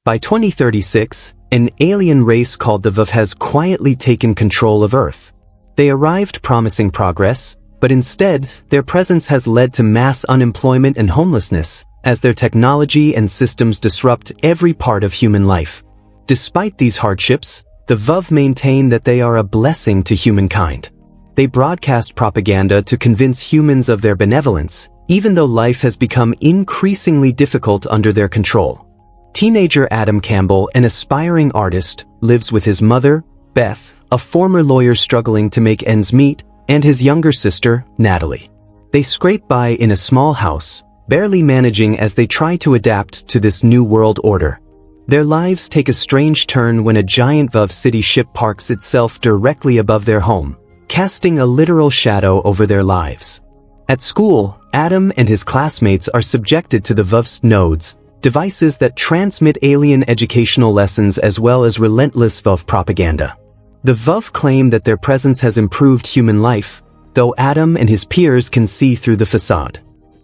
By 2036, an alien race called the Vuvv has quietly taken control of Earth. They arrived promising progress, but instead, their presence has led to mass unemployment and homelessness, as their technology and systems disrupt every part of human life. Despite these hardships, the Vuvv maintain that they are a blessing to humankind. They broadcast propaganda to convince humans of their benevolence, even though life has become increasingly difficult under their control. Teenager Adam Campbell, an aspiring artist, lives with his mother, Beth, a former lawyer struggling to make ends meet, and his younger sister, Natalie. They scrape by in a small house, barely managing as they try to adapt to this new world order. Their lives take a strange turn when a giant Vuvv city ship parks itself directly above their home, casting a literal shadow over their lives. At school, Adam and his classmates are subjected to the Vuvv's nodes, devices that transmit alien educational lessons as well as relentless Vuvv propaganda. The Vuvv claim that their presence has improved human life, though Adam and his peers can see through the facade.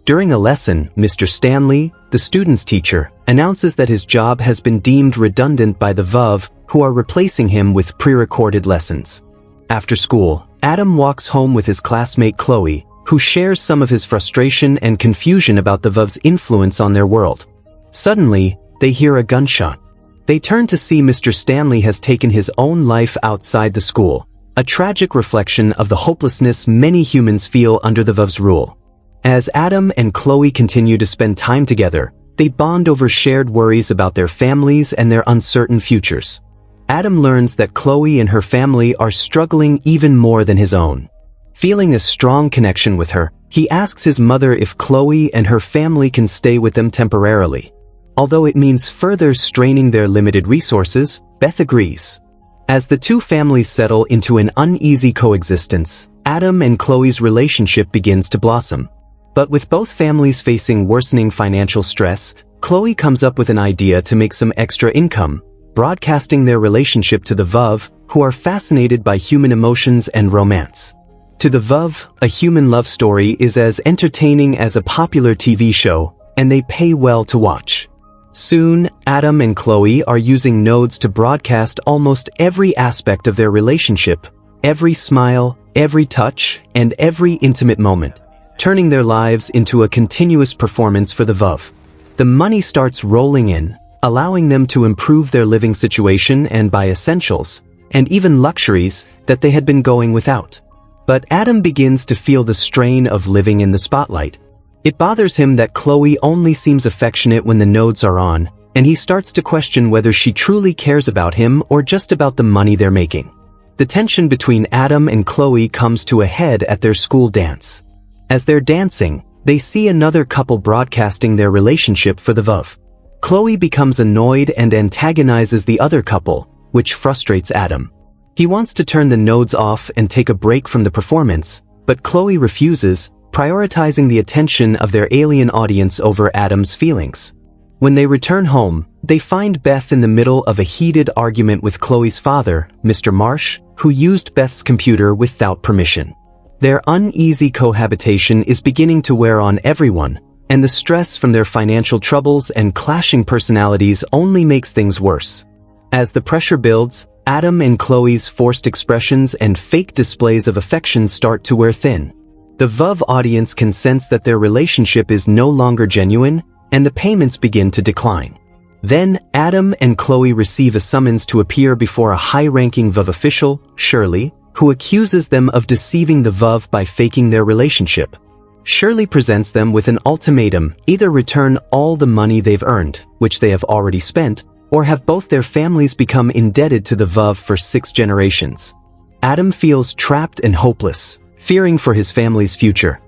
During a lesson, Mr. Stanley, the student's teacher, announces that his job has been deemed redundant by the Vuvv, who are replacing him with pre-recorded lessons. After school, Adam walks home with his classmate Chloe, who shares some of his frustration and confusion about the Vuvv's influence on their world. Suddenly, they hear a gunshot. They turn to see Mr. Stanley has taken his own life outside the school, a tragic reflection of the hopelessness many humans feel under the Vuvv's rule. As Adam and Chloe continue to spend time together, they bond over shared worries about their families and their uncertain futures. Adam learns that Chloe and her family are struggling even more than his own. Feeling a strong connection with her, he asks his mother if Chloe and her family can stay with them temporarily. Although it means further straining their limited resources, Beth agrees. As the two families settle into an uneasy coexistence, Adam and Chloe's relationship begins to blossom. But with both families facing worsening financial stress, Chloe comes up with an idea to make some extra income, broadcasting their relationship to the Vuvv, who are fascinated by human emotions and romance. To the Vuvv, a human love story is as entertaining as a popular TV show, and they pay well to watch. Soon, Adam and Chloe are using nodes to broadcast almost every aspect of their relationship, every smile, every touch, and every intimate moment, turning their lives into a continuous performance for the Vuvv. The money starts rolling in, allowing them to improve their living situation and buy essentials, and even luxuries that they had been going without. But Adam begins to feel the strain of living in the spotlight. It bothers him that Chloe only seems affectionate when the nodes are on, and he starts to question whether she truly cares about him or just about the money they're making. The tension between Adam and Chloe comes to a head at their school dance. As they're dancing, they see another couple broadcasting their relationship for the Vuvv. Chloe becomes annoyed and antagonizes the other couple, which frustrates Adam. He wants to turn the nodes off and take a break from the performance, but Chloe refuses, prioritizing the attention of their alien audience over Adam's feelings. When they return home, they find Beth in the middle of a heated argument with Chloe's father, Mr. Marsh, who used Beth's computer without permission. Their uneasy cohabitation is beginning to wear on everyone, and the stress from their financial troubles and clashing personalities only makes things worse. As the pressure builds, Adam and Chloe's forced expressions and fake displays of affection start to wear thin. The Vuvv audience can sense that their relationship is no longer genuine, and the payments begin to decline. Then, Adam and Chloe receive a summons to appear before a high-ranking Vuvv official, Shirley, who accuses them of deceiving the Vuvv by faking their relationship. Shirley presents them with an ultimatum: either return all the money they've earned, which they have already spent, or have both their families become indebted to the Vuvv for 6 generations. Adam feels trapped and hopeless, fearing for his family's future.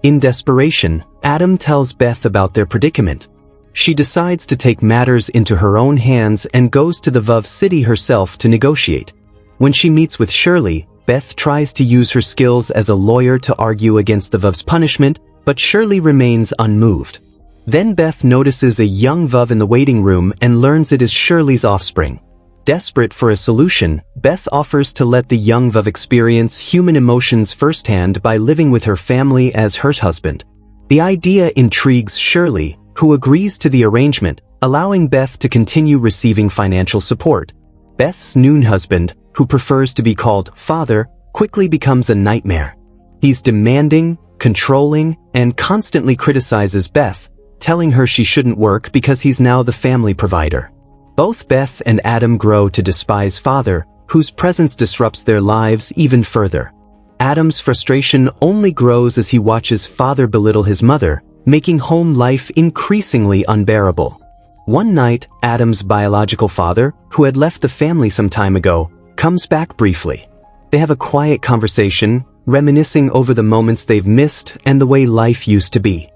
In desperation, Adam tells Beth about their predicament. She decides to take matters into her own hands and goes to the Vuvv city herself to negotiate. When she meets with Shirley, Beth tries to use her skills as a lawyer to argue against the Vuvv's punishment, but Shirley remains unmoved. Then Beth notices a young Vuvv in the waiting room and learns it is Shirley's offspring. Desperate for a solution, Beth offers to let the young Vuvv experience human emotions firsthand by living with her family as her husband. The idea intrigues Shirley, who agrees to the arrangement, allowing Beth to continue receiving financial support. Beth's new husband, who prefers to be called father, quickly becomes a nightmare. He's demanding, controlling, and constantly criticizes Beth, telling her she shouldn't work because he's now the family provider. Both Beth and Adam grow to despise father, whose presence disrupts their lives even further. Adam's frustration only grows as he watches father belittle his mother, making home life increasingly unbearable. One night, Adam's biological father, who had left the family some time ago, comes back briefly. They have a quiet conversation, reminiscing over the moments they've missed and the way life used to be.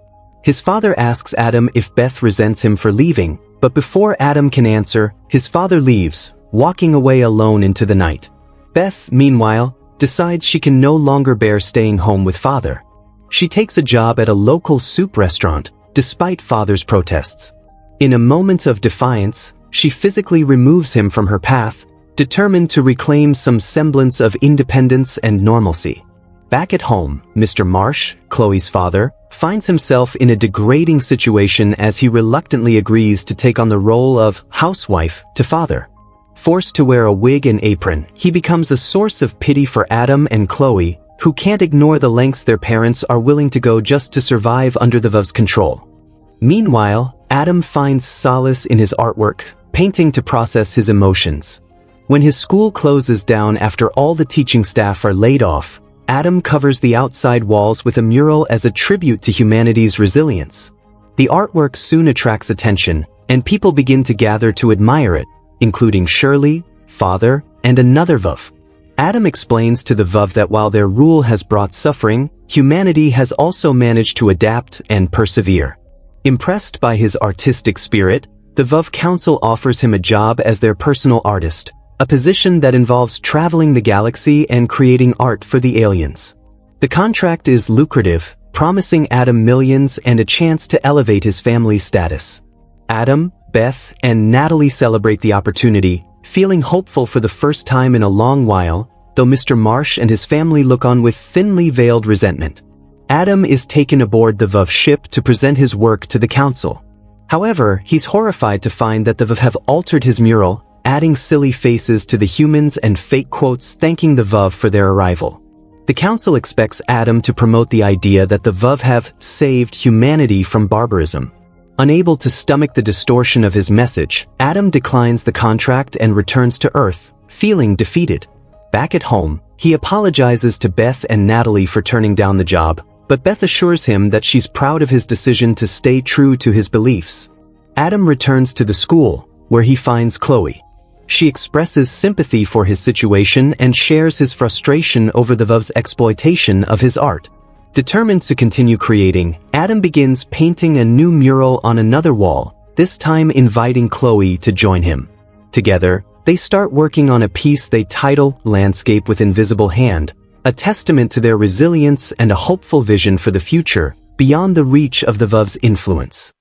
His father asks Adam if Beth resents him for leaving, but before Adam can answer, his father leaves, walking away alone into the night. Beth, meanwhile, decides she can no longer bear staying home with father. She takes a job at a local soup restaurant, despite father's protests. In a moment of defiance, she physically removes him from her path, determined to reclaim some semblance of independence and normalcy. Back at home, Mr. Marsh, Chloe's father, finds himself in a degrading situation as he reluctantly agrees to take on the role of housewife to father. Forced to wear a wig and apron, he becomes a source of pity for Adam and Chloe, who can't ignore the lengths their parents are willing to go just to survive under the Vuvv's control. Meanwhile, Adam finds solace in his artwork, painting to process his emotions. When his school closes down after all the teaching staff are laid off, Adam covers the outside walls with a mural as a tribute to humanity's resilience. The artwork soon attracts attention, and people begin to gather to admire it, including Shirley, father, and another Vuvv. Adam explains to the Vuvv that while their rule has brought suffering, humanity has also managed to adapt and persevere. Impressed by his artistic spirit, the Vuvv Council offers him a job as their personal artist, a position that involves traveling the galaxy and creating art for the aliens. The contract is lucrative, promising Adam millions and a chance to elevate his family's status. Adam, Beth, and Natalie celebrate the opportunity, feeling hopeful for the first time in a long while, though Mr. Marsh and his family look on with thinly veiled resentment. Adam is taken aboard the Vuvv ship to present his work to the council. However, he's horrified to find that the Vuvv have altered his mural, adding silly faces to the humans and fake quotes thanking the Vuvv for their arrival. The council expects Adam to promote the idea that the Vuvv have saved humanity from barbarism. Unable to stomach the distortion of his message, Adam declines the contract and returns to Earth, feeling defeated. Back at home, he apologizes to Beth and Natalie for turning down the job, but Beth assures him that she's proud of his decision to stay true to his beliefs. Adam returns to the school, where he finds Chloe. She expresses sympathy for his situation and shares his frustration over the Vuvv's exploitation of his art. Determined to continue creating, Adam begins painting a new mural on another wall, this time inviting Chloe to join him. Together, they start working on a piece they title Landscape with Invisible Hand, a testament to their resilience and a hopeful vision for the future, beyond the reach of the Vuvv's influence.